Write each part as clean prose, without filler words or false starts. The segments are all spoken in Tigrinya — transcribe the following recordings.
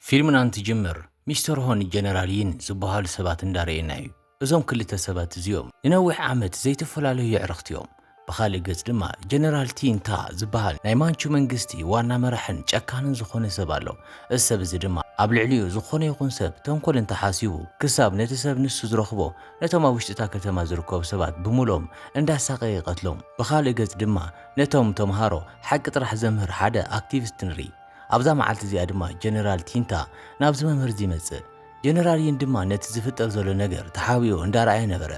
ፊልምና እንትጅምር ሚስተር ሆን ጀነራልይን ዝበሃሉ ሰባት እንዳረየናዩ እዞም ክልተ ሰባት እዚኦም ንነዊሕ ዓመት ዘይተፈላለዩ የዕርኽትዮም ብኻልእ ገጽ ድማ ጀነራል ቲንታ ዝበሃል ናይ ማንቹ መንግስቲ ዋና መራሕን ጨካንን ዝኾነ ሰብ ኣሎ። እዚ ሰብ እዚ ድማ ኣብ ልዕሊኡ ዝኾነ ይኹን ሰብ ተንኮል እንተሓሲቡ ክሳብ ነቲ ሰብ ንሱ ዝረኽቦ ነቶም ኣብ ውሽጢ እታ ከተማ ዝርከቡ ሰባት ብምሎም እንዳሳቀ ይቀትሎም። ብኻልእ ገጽ ድማ ነቶም ተምሃሮ ሓቂ ጥራሕ ዘምህር ሓደ ኣክቲቪስት ንርኢ። ኣብዛ መዓልቲ እዚኣ ድማ ጀነራል ቲንታ ናብዚ መምህር እዚ ይመጽእ። ጀነራልይን ድማ ነቲ ዝፍጠር ዘሎ ነገር ተሓቢኡ እንዳረኣየ ነበረ።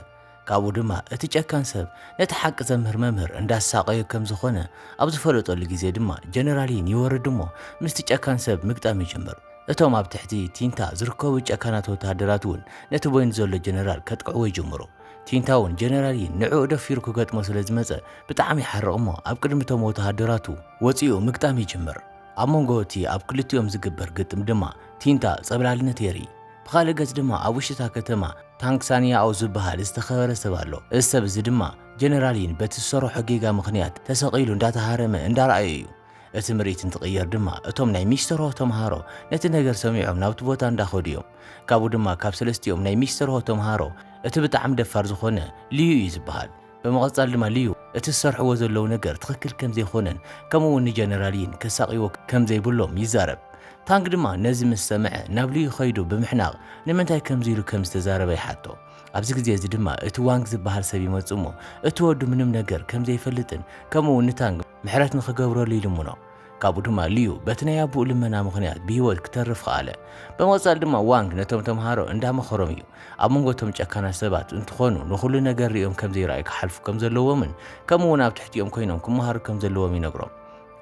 ካብኡ ድማ እቲ ጨካን ሰብ ነቲ ሓቂ ዘምህር መምህር እንዳሳቀዮ ከም ዝኾነ ኣብ ዝፈለጠሉ ግዜ ድማ ጀነራልይን ይወርድ እሞ ምስቲ ጨካን ሰብ ምግጣም ይጀምር። እቶም ኣብ ትሕቲ ቲንታ ዝርከቡ ጨካናት ወታደራት እውን ነቲ ቦይን ዘሎ ጀነራል ከጥቅዕዎ ይጅምሩ። ቲንታ እውን ጀነራልይን ንዕኡ ደፊሩ ክገጥሞ ስለ ዝመፀ ብጣዕሚ ይሓርቕ እሞ ኣብ ቅድሚቶም ወታደራቱ ወፂኡ ምግጣም ይጅምር። ኣብ መንጎ እቲ ኣብ ክልቲኦም ዝግበር ግጥም ድማ ቲንታ ጸብላልነት የርኢ። ብኻልእ ገጽ ድማ ኣብ ውሽጢ እታ ከተማ ታንክሳንያኦ ዝበሃል ዝተኸበረ ሰብ ኣሎ። እዚ ሰብ እዚ ድማ ጀነራልይን በቲ ዝሰርሖ ጌጋ ምኽንያት ተሰቒሉ እንዳተሃረመ እንዳረኣየ እዩ። እቲ ምርኢት እንትቕየር ድማ እቶም ናይ ሚስተር ሆ ተምሃሮ ነቲ ነገር ሰሚዖም ናብቲ ቦታ እንዳኸዱ እዮም። ካብኡ ድማ ካብ ሰለስቲኦም ናይ ሚስተር ሆ ተምሃሮ እቲ ብጣዕሚ ደፋር ዝኾነ ልዩ እዩ ዝበሃል። በመቐጻል ድማ ልዩ እቲ ዝሰርሕዎ ዘለዉ ነገር ትኽክል ከም ዘይኾነን ከምኡውን ንጀነራልይን ከሳቒዎ ከም ዘይብሎም ይዛረብ። ታንክ ድማ ነዚ ምስ ሰምዐ ናብ ልዩ ኸይዱ ብምሕናቕ ንምንታይ ከምዚ ኢሉ ከም ዝተዛረበ ይሓቶ። ኣብዚ ግዜ እዚ ድማ እቲ ዋንግ ዝበሃል ሰብ ይመጽእ እሞ እቲ ወዱ ምንም ነገር ከም ዘይፈልጥን ከምኡውን ንታንክ ምሕረት ንኽገብረሉ ይልምኖ። ካብኡ ድማ ልዩ በቲ ናይ ኣቡኡ ልመና ምኽንያት ብሂወት ክተርፍ ከኣለ። በመቐጻል ድማ ዋንግ ነቶም ተምሃሮ እንዳመኸሮም እዩ። ኣብ መንጎቶም ጨካናት ሰባት እንትኾኑ ንኹሉ ነገር ሪኦም ከም ዘይረኣዩ ክሓልፉ ከም ዘለዎምን ከምኡውን ኣብ ትሕቲኦም ኮይኖም ክመሃሩ ከም ዘለዎም ይነግሮም።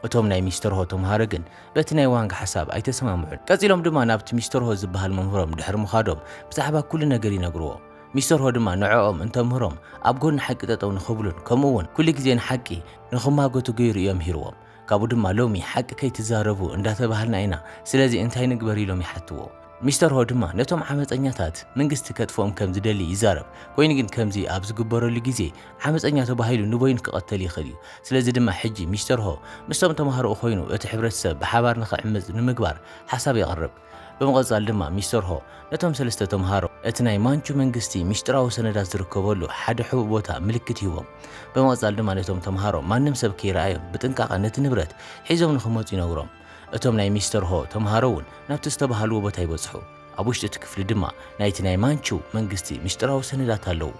እቶም ናይ ሚስተር ሆ ተምሃሮ ግን በቲ ናይ ዋንግ ሓሳብ ኣይተሰማምዑን። ቀጺሎም ድማ ናብቲ ሚስተር ሆ ዝበሃል መምህሮም ድሕሪ ምኻዶም ብዛዕባ ኩሉ ነገር ይነግርዎ። ሚስተር ሆ ድማ ንዕኦም እንተምህሮም ኣብ ጎኒ ሓቂ ጠጠው ንኽብሉን ከምኡውን ኩሉ ግዜ ንሓቂ ንኽማገቱ ገይሩ እዮም ሂርዎም። ካብኡ ድማ ሎሚ ሓቂ ከይትዛረቡ እንዳተባሃልና ኢና፣ ስለዚ እንታይ ንግበር ኢሎም ይሓትዎ። ሚስተር ሆ ድማ ነቶም ዓመፀኛታት መንግስቲ ከጥፎም ከም ዝደሊ ይዛረብ። ኮይኑ ግን ከምዚ ኣብ ዝግበረሉ ግዜ ዓመፀኛ ተባሂሉ ንቦይን ክቐተል ይኽእል እዩ። ስለዚ ድማ ሕጂ ሚስተር ሆ ምስቶም ተምሃሮኡ ኮይኑ እቲ ሕብረተሰብ ብሓባር ንኽዕምፅ ንምግባር ሓሳብ የቕርብ። በመቐጻል ድማ ሚስተር ሆ ነቶም ሰለስተ ተምሃሮ እቲ ናይ ማንቹ መንግስቲ ሚስጥራዊ ሰነዳት ዝርከበሉ ሓደ ሕቡእ ቦታ ምልክት ሂቦም። በመቐጻል ድማ ነቶም ተምሃሮ ማንም ሰብ ከይረኣዮም ብጥንቃቐ ነቲ ንብረት ሒዞም ንኽመፁ ይነግሮም። እቶም ናይ ሚስተር ሆ ተምሃሮ እውን ናብቲ ዝተባሃልዎ ቦታ ይበጽሑ። ኣብ ውሽጢ እቲ ክፍሊ ድማ ናይቲ ናይ ማንቹ መንግስቲ ሚስጥራዊ ሰነዳት ኣለዉ።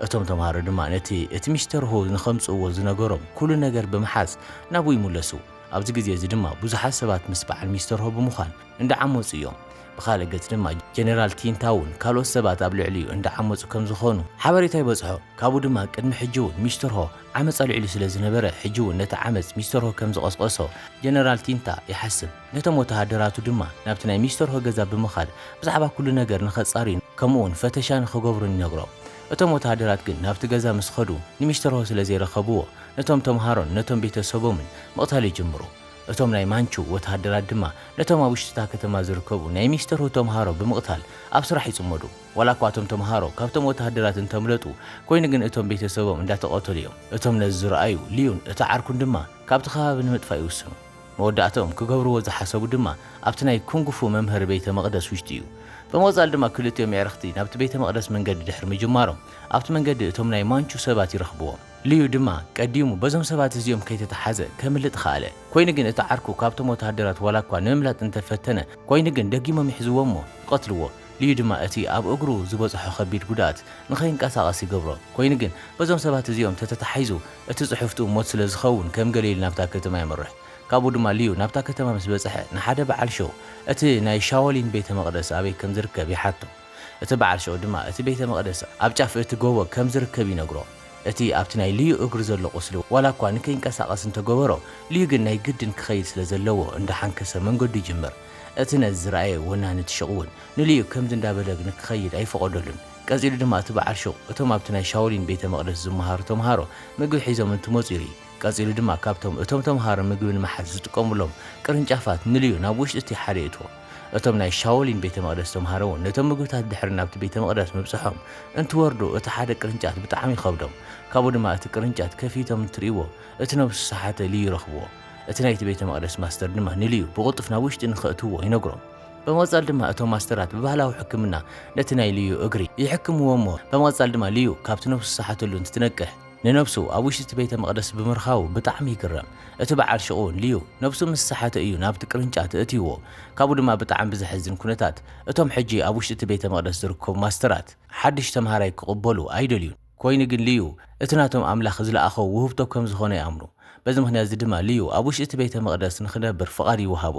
እቶም ተምሃሮ ድማ ነቲ እቲ ሚስተር ሆ ንኸምጽእዎ ዝነገሮም ኩሉ ነገር ብምሓዝ ናብኡ ይምለሱ። ኣብዚ ግዜ እዚ ድማ ብዙሓት ሰባት ምስ በዓል ሚስተር ሆ ብምዃን እንዳዓመፁ እዮም። ብኻልእ ገጽ ድማ ጀነራል ቲንታውን ካልኦት ሰባት ኣብ ልዕሊኡ እንዳዓመፁ ከም ዝኾኑ ሓበሬታ ይበጽሖ። ካብኡ ድማ ቅድሚ ሕጂ እውን ሚስተር ሆ ዓመፅ ኣልዒሉ ስለ ዝነበረ ሕጂ እውን ነቲ ዓመፅ ሚስተር ሆ ከም ዝቐስቀሶ ጀነራል ቲንታ ይሓስብ። ነቶም ወተሃደራቱ ድማ ናብቲ ናይ ሚስተር ሆ ገዛ ብምኻድ ብዛዕባ ኩሉ ነገር ንኸጻርዩ ከምኡውን ፈተሻ ንኽገብሩን ይነግሮም። እቶም ወተሃደራት ግን ናብቲ ገዛ ምስ ኸዱ ንሚስተር ሆ ስለ ዘይረኸብዎ ነቶም ተምሃሮን ነቶም ቤተሰቦምን መቕታል ይጅምሩ። እቶም ናይ ማንቹ ወተሃደራት ድማ ነቶም ኣብ ውሽጢ እታ ከተማ ዝርከቡ ናይ ሚስተር ሆ ተምሃሮ ብምቕታል ኣብ ስራሕ ይጽመዱ። ዋላ እኳ እቶም ተምሃሮ ካብቶም ወተሃደራት እንተምለጡ ኮይኑ ግን እቶም ቤተሰቦም እንዳተቐተሉ እዮም። እቶም ነዚ ዝረኣዩ ልዩን እቲ ዓርኩን ድማ ካብቲ ከባቢ ንምጥፋእ ይውስኑ። መወዳእቶም ክገብርዎ ዝሓሰቡ ድማ ኣብቲ ናይ ኩንጉፉ መምህሪ ቤተ መቕደስ ውሽጢ እዩ። በመቐጻል ድማ ክልቲኦም የዕርኽቲ ናብቲ ቤተ መቕደስ መንገዲ ድሕሪ ምጅማሮም ኣብቲ መንገዲ እቶም ናይ ማንቹ ሰባት ይረኽብዎም። ልዩ ድማ ቀዲሙ በዞም ሰባት እዚኦም ከይተተሓዘ ከምልጥ ኸኣለ። ኮይኑ ግን እቲ ዓርኩ ካብቶም ወተሃደራት ዋላ እኳ ንምምላጥ እንተፈተነ ኮይኑ ግን ደጊሞም ይሕዝዎ እሞ ይቐትልዎ። ልዩ ድማ እቲ ኣብ እግሩ ዝበጽሖ ከቢድ ጉድኣት ንኸይንቀሳቐስ ይገብሮ። ኮይኑ ግን በዞም ሰባት እዚኦም ተተታሒዙ እቲ ጽሑፍቱ ሞት ስለ ዝኸውን ከም ገሊል ናብታ ከተማ ይመርሕ። ካብኡ ድማ ልዩ ናብታ ከተማ ምስ በጽሐ ንሓደ በዓል ሸው እቲ ናይ ሻወሊን ቤተ መቕደስ ኣበይ ከም ዝርከብ ይሓቶ። እቲ በዓል ሸው ድማ እቲ ቤተ መቕደስ ኣብ ጫፍ እቲ ጎቦ ከም ዝርከብ ይነግሮ። እቲ ኣብቲ ናይ ልዩ እግሪ ዘሎ ቁስሊ ዋላ እኳ ንከይንቀሳቐስ እንተገበሮ ልዩ ግን ናይ ግድን ክኸይድ ስለ ዘለዎ እንዳሓንከሰ መንገዱ ይጅምር። እቲ ነዚ ዝረኣየ ወናኒ ትሽቕ እውን ንልዩ ከምዚ እንዳበለግ ንክኸይድ ኣይፈቐደሉን። ቀፂሉ ድማ እቲ በዓል ሸው እቶም ኣብቲ ናይ ሻወሊን ቤተ መቕደስ ዝመሃሩ ተምሃሮ ምግቢ ሒዞም እንትመፁ ይርኢ። ቀፂሉ ድማ ካብቶም እቶም ተምሃሮ ምግቢ ንምሓዝ ዝጥቀሙሎም ቅርንጫፋት ንልዩ ናብ ውሽጢ እቲ ሓደ ይእትዎ። እቶም ናይ ሻወሊን ቤተ መቕደስ ተምሃሮ እውን ነቶም ምግብታት ድሕሪ ናብቲ ቤተ መቕደስ ምብፅሖም እንትወርዱ እቲ ሓደ ቅርንጫት ብጣዕሚ ይኸብዶም። ካብኡ ድማ እቲ ቅርንጫት ከፊቶም እንትርእይዎ እቲ ነብሱ ሰሓተ ልዩ ይረኽብዎ። እቲ ናይቲ ቤተ መቕደስ ማስተር ድማ ንልዩ ብቕልጡፍ ናብ ውሽጢ ንኽእትዎ ይነግሮም። በመወጻል ድማ እቶም ማስተራት በባህላዊ ሕክምና ነቲ ናይ ልዩ እግሪ ይሕክምዎ እሞ በመወጻል ድማ ልዩ ካብቲ ነብሱ ዝሰሓተሉ እንትትነቅሕ ንነብሱ ኣብ ውሽጢ ቤተ መቕደስ ብምርኻቡ ብጣዕሚ ይግረም። እቲ በዓል ሽቑን ልዩ ነብሱ ምስ ሰሓተ እዩ ናብቲ ቅርንጫት እትይዎ። ካብኡ ድማ ብጣዕሚ ብዘሕዝን ኩነታት እቶም ሕጂ ኣብ ውሽጢ ቤተ መቕደስ ዝርከቡ ማስተራት ሓድሽ ተምሃራይ ክቕበሉ ኣይደልዩን። ኮይኑ ግን ልዩ እቲ ናቶም ኣምላኽ ዝለኣኸ ውህብቶ ከም ዝኾነ ይኣምኑ። በዚ ምክንያት ድማ ልዩ ኣብ ውሽጢ ቤተ መቕደስ ንኽነብር ፍቓድ ይወሃቦ።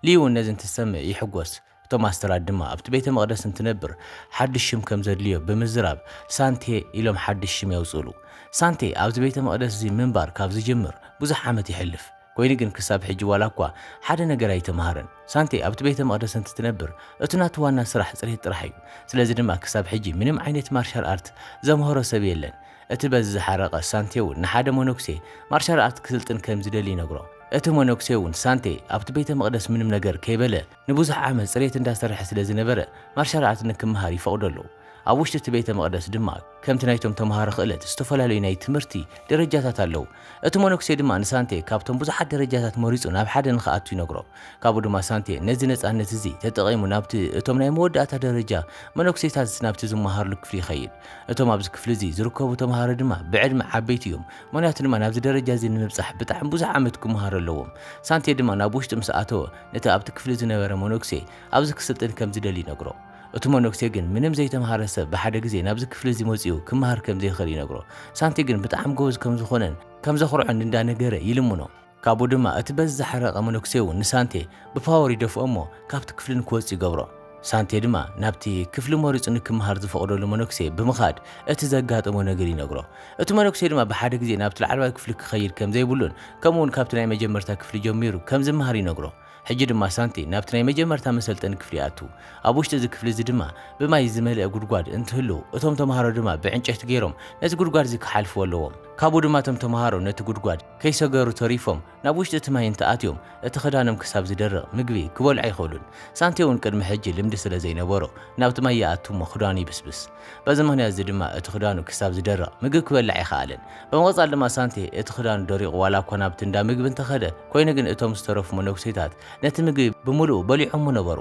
ልዩ ነዚ እንትሰምዕ ይሕጎስ። እቶም ማስተራት ድማ ኣብቲ ቤተ መቕደስ እንትነብር ሓድሽ ሽም ከም ዘድልዮ ብምዝራብ ሳንቴ ኢሎም ሓድሽ ሽም የውፅሉ። ሳንቴ ኣብዚ ቤተ መቕደስ እዚ ምንባር ካብ ዝጅምር ብዙሕ ዓመት ይሕልፍ። ኮይኑ ግን ክሳብ ሕጂ ዋላ እኳ ሓደ ነገር ኣይተምሃረን። ሳንቴ ኣብቲ ቤተ መቕደስ እንትትነብር እቲ ናቱ ዋና ስራሕ ፅሬት ጥራሕ እዩ። ስለዚ ድማ ክሳብ ሕጂ ምንም ዓይነት ማርሻል ኣርት ዘምሃሮ ሰብ የለን። እቲ በዚ ዝሓረቐ ሳንቴ እውን ንሓደ መነኩሴ ማርሻል ኣርት ክስልጥን ከም ዝደሊ ይነግሮ። እቲ መነኩሴ እውን ሳንቴ ኣብቲ ቤተ መቕደስ ምንም ነገር ከይበለ ንብዙሕ ዓመት ፅሬት እንዳሰርሐ ስለ ዝነበረ ማርሻል ኣርት ንክምሃር ይፈቕደሉ። ኣብ ውሽጢ እቲ ቤተ መቕደስ ድማ ከምቲ ናይቶም ተምሃሮ ክእለት ዝተፈላለዩ ናይ ትምህርቲ ደረጃታት ኣለዉ። እቲ መነኩሴ ድማ ንሳንቴ ካብቶም ብዙሓት ደረጃታት መሪፁ ናብ ሓደ ንኽኣቱ ይነግሮ። ካብኡ ድማ ሳንቴ ነዚ ነፃነት እዚ ተጠቒሙ ናብቲ እቶም ናይ መወዳእታ ደረጃ መነኩሴታት ናብቲ ዝመሃርሉ ክፍሊ ይኸይድ። እቶም ኣብዚ ክፍሊ እዚ ዝርከቡ ተምሃሮ ድማ ብዕድመ ዓበይቲ እዮም። ምክንያቱ ድማ ናብዚ ደረጃ እዚ ንምብፃሕ ብጣዕሚ ብዙሕ ዓመት ክመሃር ኣለዎም። ሳንቴ ድማ ናብ ውሽጢ ምስ ኣተወ ነቲ ኣብቲ ክፍሊ ዝነበረ መነኩሴ ኣብዚ ክስልጥን ከም ዝደሊ ይነግሮ። እቲ መነኩሴ ግን ምንም ዘይተምሃረ ሰብ ብሓደ ግዜ ናብዚ ክፍሊ እዚ መፅኡ ክመሃር ከም ዘይኽእል ይነግሮ። ሳንቴ ግን ብጣዕሚ ጎበዝ ከም ዝኾነን ከም ዘኽርዖን እንዳነገረ ይልምኖ። ካብኡ ድማ እቲ በዚ ዝሓረቐ መነኩሴ እውን ንሳንቴ ብፓወር ይደፍኦ እሞ ካብቲ ክፍሊ ንክወፅ ይገብሮ። ሳንቴ ድማ ናብቲ ክፍሊ መሪፁ ንክመሃር ዝፈቕደሉ መነኩሴ ብምኻድ እቲ ዘጋጠሞ ነገር ይነግሮ። እቲ መነኩሴ ድማ ብሓደ ግዜ ናብቲ ላዕለዋይ ክፍሊ ክኸይድ ከም ዘይብሉን ከምኡውን ካብቲ ናይ መጀመርታ ክፍሊ ጀሚሩ ከም ዝመሃር ይነግሮ። ሕጂ ድማ ሳንቴ ናብቲ ናይ መጀመርታ መሰልጠኒ ክፍሊ ኣቱ። ኣብ ውሽጢ እዚ ክፍሊ እዚ ድማ ብማይ ዝመልአ ጉድጓድ እንትህሉ እቶም ተምሃሮ ድማ ብዕንጨይቲ ገይሮም ነቲ ጉድጓድ እዚ ክሓልፍዎ ኣለዎም። ካብኡ ድማ እቶም ተምሃሮ ነቲ ጉድጓድ ከይሰገሩ ተሪፎም ናብ ውሽጢ እቲ ማይ እንተኣትዮም እቲ ክዳኖም ክሳብ ዝደርቕ ምግቢ ክበልዑ ኣይኽእሉን። ሳንቴ እውን ቅድሚ ሕጂ ልምዲ ስለ ዘይነበሮ ናብቲ ማይ ይኣቱ እሞ ክዳኑ ይብስብስ። በዚ ምክንያት እዚ ድማ እቲ ክዳኑ ክሳብ ዝደርቕ ምግቢ ክበልዕ ኣይከኣለን። ብምቕፃል ድማ ሳንቴ እቲ ክዳኑ ደሪቑ ዋላ እኳ ናብቲ እንዳ ምግቢ እንተኸደ ኮይኑ ግን እቶም ዝተረፉ መነኩሴታት ነቲ ምግቢ ብምሉእ በሊዖሞ ነበሩ።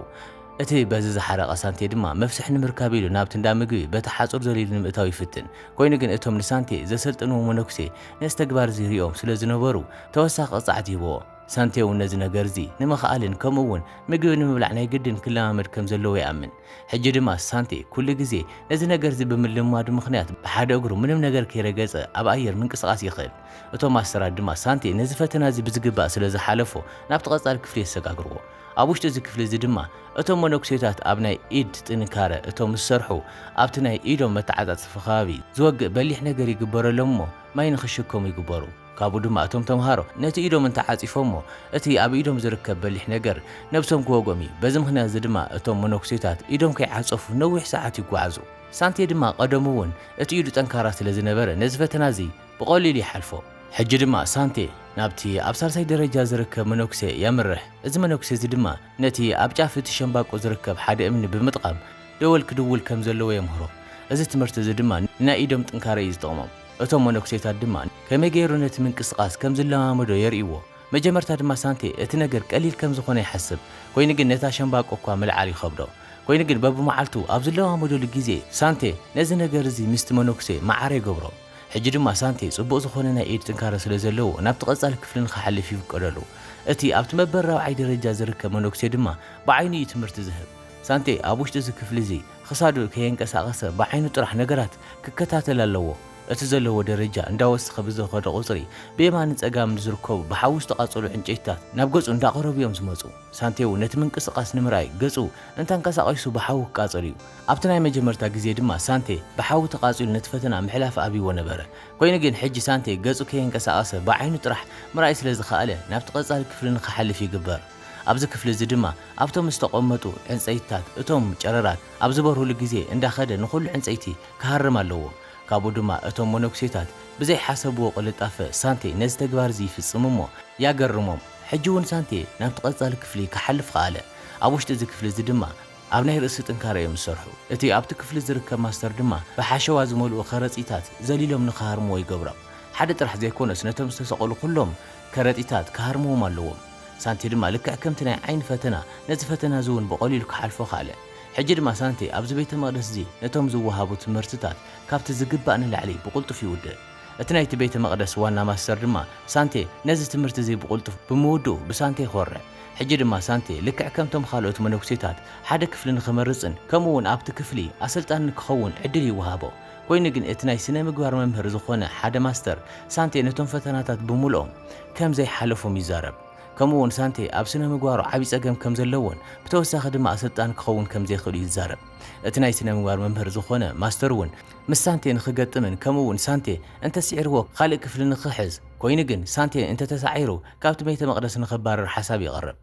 እቲ በዚ ዝሓረቐ ሳንቴ ድማ መፍስሕ ንምርካብ ኢሉ ናብቲ እንዳ ምግቢ በቲ ሓፁር ዘሊሉ ንምእታው ይፍትን። ኮይኑ ግን እቶም ንሳንቴ ዘሰልጥንዎ መነኩሴ ነዚ ተግባር እዚ ሪኦም ስለ ዝነበሩ ተወሳኺ ቅፅዓት ይህብዎ። ሳንቴ እውን ነዚ ነገር እዚ ንምኽኣልን ከምኡውን ምግቢ ንምብላዕ ናይ ግድን ክለማመድ ከም ዘለዎ ይኣምን። ሕጂ ድማ ሳንቴ ኩሉ ግዜ ነዚ ነገር እዚ ብምልማዱ ምክንያት ብሓደ እግሩ ምንም ነገር ከይረገፀ ኣብ ኣየር ምንቅስቓስ ይኽእል። እቶም ማስተራት ድማ ሳንቴ ነዚ ፈተና እዚ ብዝግባእ ስለ ዝሓለፎ ናብቲ ቀፃሊ ክፍሊ የሰጋግርዎ። ኣብ ውሽጢ እዚ ክፍሊ እዚ ድማ እቶም መነኩሴታት ኣብ ናይ ኢድ ጥንካረ እቶም ዝሰርሑ ኣብቲ ናይ ኢዶም መተዓፃፅፊ ከባቢ ዝወግእ በሊሕ ነገር ይግበረሎም እሞ ማይ ንክሽከሙ ይግበሩ። ካብኡ ድማ እቶም ተምሃሮ ነቲ ኢዶም እንተዓፂፎም እሞ እቲ ኣብ ኢዶም ዝርከብ በሊሕ ነገር ነብሶም ክወግኦም እዩ። በዚ ምክንያት እዚ ድማ እቶም መነኩሴታት ኢዶም ከይዓፀፉ ነዊሕ ሰዓት ይጓዓዙ። ሳንቴ ድማ ቀደሙ እውን እቲ ኢዱ ጠንካራ ስለ ዝነበረ ነዚ ፈተና እዚ ብቐሊሉ ይሓልፎ። ሕጂ ድማ ሳንቴ ናብቲ ኣብ ሳልሳይ ደረጃ ዝርከብ መነኩሴ የምርሕ። እዚ መነኩሴ እዚ ድማ ነቲ ኣብ ጫፍ እቲ ሸምባቆ ዝርከብ ሓደ እምኒ ብምጥቃም ደወል ክድውል ከም ዘለዎ የምህሮ። እዚ ትምህርቲ እዚ ድማ ናይ ኢዶም ጥንካረ እዩ ዝጠቕሞም። እቶም መነኩሴታት ድማ ከመይ ገይሩ ነቲ ምንቅስቓስ ከም ዝለማመዶ የርእይዎ። መጀመርታ ድማ ሳንቴ እቲ ነገር ቀሊል ከም ዝኾነ ይሓስብ። ኮይኑ ግን ነታ ሸምባቆ እኳ ምልዓል ይኸብዶ። ኮይኑ ግን በብመዓልቱ ኣብ ዝለማመደሉ ግዜ ሳንቴ ነዚ ነገር እዚ ምስቲ መነኩሴ ማዕረ ይገብሮ። ሕጂ ድማ ሳንቴ ጽቡቕ ዝኾነ ናይ ኢድ ጥንካረ ስለ ዘለዎ ናብቲ ቀፃሊ ክፍሊ ንክሓልፍ ይፍቀደሉ። እቲ ኣብቲ መበል 4ይ ደረጃ ዝርከብ መነኩሴ ድማ ብዓይኑ እዩ ትምህርቲ ዝህብ። ሳንቴ ኣብ ውሽጢ እዚ ክፍሊ እዚ ክሳዱ ከየንቀሳቐሰ ብዓይኑ ጥራሕ ነገራት ክከታተል ኣለዎ። እቲ ዘለዎ ደረጃ እንዳወስኸ ብዝኸደ ቁፅሪ ብየማንን ፀጋምን ዝርከቡ ብሓዊ ዝተቃፀሉ ዕንጨይትታት ናብ ገፁ እንዳቐረቡ እዮም ዝመፁ። ሳንቴ እውን ነቲ ምንቅስቓስ ንምርኣይ ገፁ እንተንቀሳቒሱ ብሓዊ ክቃፀሉ እዩ። ኣብቲ ናይ መጀመርታ ግዜ ድማ ሳንቴ ብሓዊ ተቃፂሉ ነቲ ፈተና ምሕላፍ ኣብይዎ ነበረ። ኮይኑ ግን ሕጂ ሳንቴ ገፁ ከየንቀሳቐሰ ብዓይኑ ጥራሕ ምርኣይ ስለ ዝኸኣለ ናብቲ ቀፃሊ ክፍሊ ንክሓልፍ ይግበር። ኣብዚ ክፍሊ እዚ ድማ ኣብቶም ዝተቐመጡ ዕንፀይትታት እቶም ጨረራት ኣብ ዝበርህሉ ግዜ እንዳኸደ ንኹሉ ዕንፀይቲ ክሃርም ኣለዎ። ካብኡ ድማ እቶም መነኩሴታት ብዘይ ሓሰብዎ ቅልጣፈ ሳንቴ ነዚ ተግባር እዚ ይፍፅም እሞ ያገርሞም። ሕጂ እውን ሳንቴ ናብቲ ቀፃሊ ክፍሊ ክሓልፍ ከኣለ። ኣብ ውሽጢ እዚ ክፍሊ እዚ ድማ ኣብ ናይ ርእሲ ጥንካረ እዮም ዝሰርሑ። እቲ ኣብቲ ክፍሊ ዝርከብ ማስተር ድማ ብሓሸዋ ዝመልኡ ከረጢታት ዘሊሎም ንክሃርምዎ ይገብሮም። ሓደ ጥራሕ ዘይኮነስ ነቶም ዝተሰቐሉ ኩሎም ከረጢታት ክሃርምዎም ኣለዎም። سانتي دما لكع كمت ناي عين فتنا نز فتنا زون بقليل كحلفو خاله حجي دما سانتي أبز بيت المقدس زي نتوم زوهابو تمرتتات كابت زقبا نلعلي بقلتو في وده اتنايت بيت المقدس وانا ماستر دما سانتي نز تمرت زي بقلتو بمودو بسانتي خورة حجي دما سانتي لكع كمتم خالوت منوكسيتات حدا كفل نخمرصن كمون أبت كفلي أسلطان نكخون عدلي وهابو وين جن اتناي سنة مقوار ممهر زخونة حدا ماستر سانتي نتوم فتناتات بمولهم كم زي حلفهم يزارب كمون سانتي أبسنا مقوارو عبيس أقام كم زلون بتوساخ دما أسلطان كخون كم زي خلي يزارب اتناي سنة مقوار ممهر زخونة ماسترون مس سانتي نخقت من كمون سانتي انت سعره خالق كفل نخحز وين جن سانتي انت تسعيره كابت بيت مقدس نخبار حساب يقرب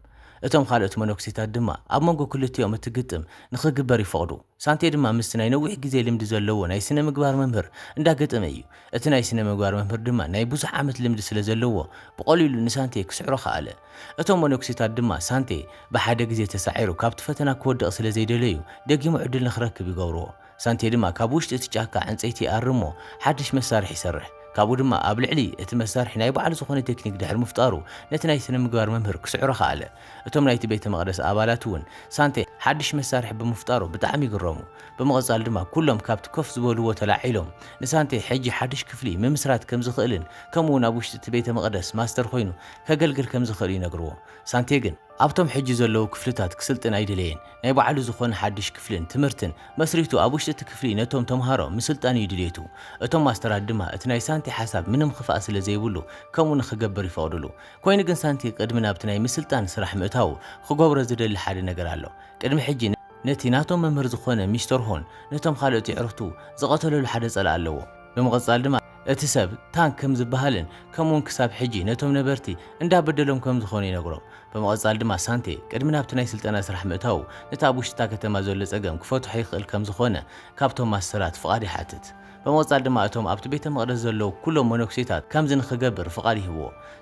اتم خالت منوكسيتات دما اب منغو كلتيوم تقطم نخغبر يفقدو سانتي دما مستناي نوح غزي لمد زلو ناي سنه مغبار ممهر اندا غطم ايو اتناي سنه مغبار ممهر دما ناي بوزح عمت لمد سلا زلو بقليل نسانتي كسعرو خاله اتم منوكسيتات دما سانتي بحاده غزي تسعيرو كابت فتنا كودق سلا زيدليو دغيمو عدل نخركب يغورو سانتي دما كابوشت تچاكا عنصيتي ارمو حدش مسارح يسرح كابو دما ابلعلي اتمسارح ناي بعل زخونه تكنيك دحر مفتارو نتناي سنه مغبار ممهر كسعرو خاله اتم نايت بيت مقدس ابالاتون سانتي حدش مسارح بمفتارو بتعمي يقرمو بمغزال دما كلهم كابت كف زبولو تلاعيلهم نسانتي حجي حدش كفلي ممسرات كم زخلن كمون ابوشت بيت مقدس ماستر خوينو كغلغل كم زخلي نغرو سانتي جن ابتم حجي زلو كفلتات كسلطن ايدلين ناي بعل زخون حدش كفلن تمرتن مسريتو ابوشت كفلي نتوم تمهارو مسلطان يدليتو اتم ماسترات دما اتناي سانتي حساب منم خفاء سلا زيبلو كمون خغبر يفقدلو كوين جن سانتي قدمنا بتناي مسلطان سراح متاو خغبر زدل حد ነገር አለው ቅድም ሕጂ ነቲ ናቶም መምህር ዝኾነ ሚስተር ሆን ነቶም ካልኦት ይዕርፍቱ ዝቀተለሉ ሓደ ጸላ ኣለዎ በመቀጻል ድማ እቲ ሰብ ታንክ ከም ዝበሃልን ከምውን ክሳብ ሕጂ ነቶም ነበርቲ እንዳበደሎም ከም ዝኾነ ይነግሮም በመቀጻል ድማ ሳንቴ ቅድም ናብቲ ናይ ስልጠና ስራሕ ምእታው ነታ ቡሽታ ከተማ ዘሎ ጸገም ክፈትሑ ይኽእል ከም ዝኾነ ካብቶም ማስተራት ፍቃድ ይሓትት በመቀጻል ድማ እቶም ኣብቲ ቤተ መቅደስ ዘለው ኩሎም ሞኖክሲታት ከምዝ ንኽገብር ፍቃድ ይህቦ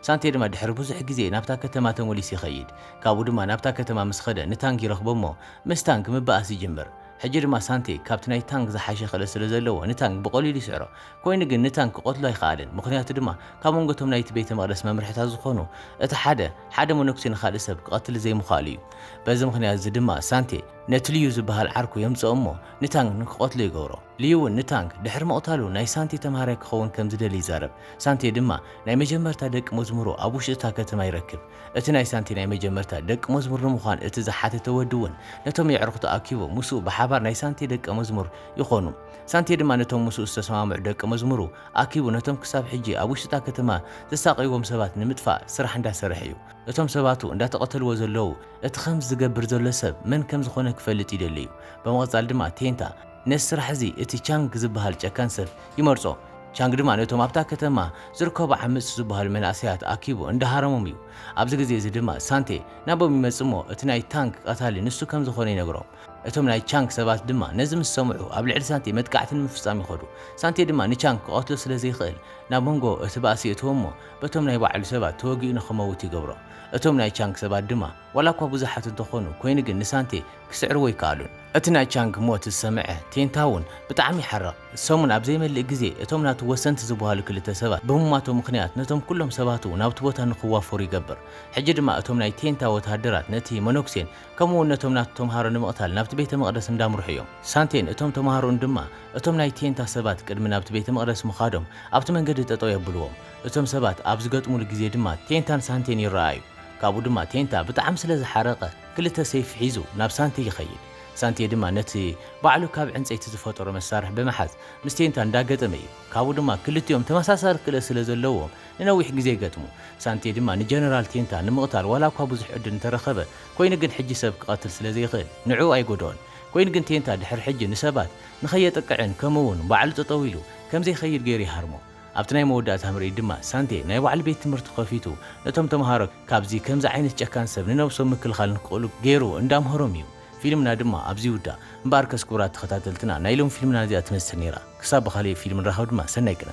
ሳንቴ ድማ ድሕሪ ብዙሕ ግዜ ናብታ ከተማ ተመሊሱ ይኸይድ ካብኡ ድማ ናብታ ከተማ ምስ ኸደ ንታንክ ይረኽቦሞ ምስ ታንክ ምባኣስ ይጅምር ሕጂ ድማ ሳንቴ ካብቲ ናይ ታንክ ዝሓሸ ክእለት ስለ ዘለዎ ንታንክ ብቐሊሉ ይስዕሮ ኮይኑ ግን ንታንክ ክቆትሎ ኣይከኣልን ምክንያቱ ድማ ካብ መንጎቶም ናይቲ ቤተ መቅደስ መምርሒታት ዝኾኑ እቲ ሓደ ሞኖክሲ ንኻልእ ሰብ ክቐትል ዘይምኽኣል እዩ በዚ ምክንያት እዚ ድማ ሳንቴ ነቲ ልዩ ዝበሃል ዓርኩ የምፅኦ እሞ ንታንክ ንክቆትሎ ይገብሮ ልዩ እውን ንታንክ ድሕሪ መቕታሉ ናይ ሳንቴ ተምሃራይ ክኸውን ከም ዝደሊ ይዛረብ ሳንቴ ድማ ናይ መጀመርታ ደቂ መዝሙሩ ኣብ ውሽጢ እታ ከተማ ይረክብ እቲ ናይ ሳንቴ ናይ መጀመርታ ደቂ መዝሙር ንምዃን እቲ ዝሓተተ ወዲ እውን ነቶም የዕርክቱ ኣኪቦ ምስኡ ብሓባር ናይ ሳንቴ ደቂ መዝሙር ይኾኑ ሳንቴ ድማ ነቶም ምስኡ ዝተሰማምዑ ደቂ መዝሙሩ ኣኪቡ ነቶም ክሳብ ሕጂ ኣብ ውሽጢ እታ ከተማ ዘሳቀይዎም ሰባት ንምጥፋእ ስራሕ እንዳሰርሐ እዩ እቶም ሰባቱ እንዳተቐተልዎ ዘለዉ እቲ ከምዚ ዝገብር ዘሎ ሰብ መን ከም ዝኾነ ክፈልጥ ይደሊ እዩ በመቐጻል ድማ ቴንታ ነዚ ስራሕ እዚ እቲ ቻንግ ዝበሃል ጨካን ሰብ ይመርጾ ቻንግ ድማ ነቶም ኣብታ ከተማ ዝርከቡ ዓመፅ ዝበሃሉ መናእሰያት ኣኪቡ እንዳሃረሞም እዩ ኣብዚ ግዜ እዚ ድማ ሳንቴ ናቦም ይመጽ እሞ እቲ ናይ ታንክ ቀታሊ ንሱ ከም ዝኾነ ይነግሮም እቶም ናይ ቻንግ ሰባት ድማ ነዚ ምስ ሰምዑ ኣብ ልዕሊ ሳንቴ መጥቃዕትን ምፍጻም ይኸዱ ሳንቴ ድማ ንቻንግ ክቐትሎ ስለ ዘይኽእል ናብ መንጎ እቲ ባእሲ እትዎሞ በቶም ናይ ባዕሉ ሰባት ተወጊኡ ንኽመውት ይገብሮ እቶም ናይ ቻንግ ሰባት ድማ ዋላ እኳ ብዙሓት እንተኾኑ ኮይኑ ግን ንሳንቴ ክስዕርዎ ይከኣሉን እቲ ናይ ቻንግ ሞት ዝሰምዐ ቴንታውን ብጣዕሚ ይሓረቕ ሰሙን ኣብ ዘይመልእ ግዜ እቶም ናቱ ወሰንቲ ዝበሃሉ ክልተ ሰባት ብምማቶም ምክንያት ነቶም ኩሎም ሰባቱ ናብቲ ቦታ ንኽዋፈሩ ይገብር ሕጂ ድማ እቶም ናይ ቴንታ ወታሃደራት ነቲ ሞኖክሴን ከምኡውን ነቶም ናቱ ተምሃሮ ንምቕታል ናብቲ ቤተ መቅደስ እንዳምርሑ እዮም ሳንቴን እቶም ተምሃሮን ድማ እቶም ናይ ቴንታ ሰባት ቅድሚ ናብቲ ቤተ መቅደስ ምኻዶም ኣብቲ መንገዲ ጠጠው የብልዎም እቶም ሰባት ኣብ ዝገጥሙሉ ግዜ ድማ ቴንታን ሳንቴን ይረኣዩ ካብኡ ድማ ቴንታ ብጣዕሚ ስለ ዝሓረቐ ክልተ ሰይፍ ሒዙ ናብ ሳንቴ ይኸይድ ሳንቴ ድማ ነቲ ባዕሉ ካብ ዕንፀይቲ ዝፈጠሮ መሳርሒ ብምሓዝ ምስ ቴንታ እንዳገጠመ እዩ ካብኡ ድማ ክልቲኦም ተመሳሳሊ ክእለት ስለ ዘለዎም ንነዊሕ ግዜ ይገጥሙ ሳንቴ ድማ ንጀነራል ቴንታ ንምቕታል ዋላ እኳ ብዙሕ ዕድል እንተረኸበ ኮይኑ ግን ሕጂ ሰብ ክቐትል ስለ ዘይኽእል ንዕኡ ኣይጎድኦን ኮይኑ ግን ቴንታ ድሕሪ ሕጂ ንሰባት ንኸየጠቅዕን ከምኡውን ባዕሉ ጠጠው ኢሉ ከምዘይኸይድ ገይሩ ይሃርሞ ኣብቲ ናይ መወዳእታ ምርኢት ድማ ሳንቴ ናይ ባዕሉ ቤት ትምህርቲ ከፊቱ ነቶም ተምሃሮ ካብዚ ከምዚ ዓይነት ጨካን ሰብ ንነብሶም ምክልኻል ንክእሉ ገይሩ እንዳምሃሮም እዩ ፊልምና ድማ ኣብዚ ውዳ እምበር ከስ ክቡራት ተኸታተልትና ናይ ሎም ፊልምና እዚኣ ትመስል ነይራ ክሳብ ብኻልእ ፊልም ንራኸብ ድማ ሰናይ ቅነ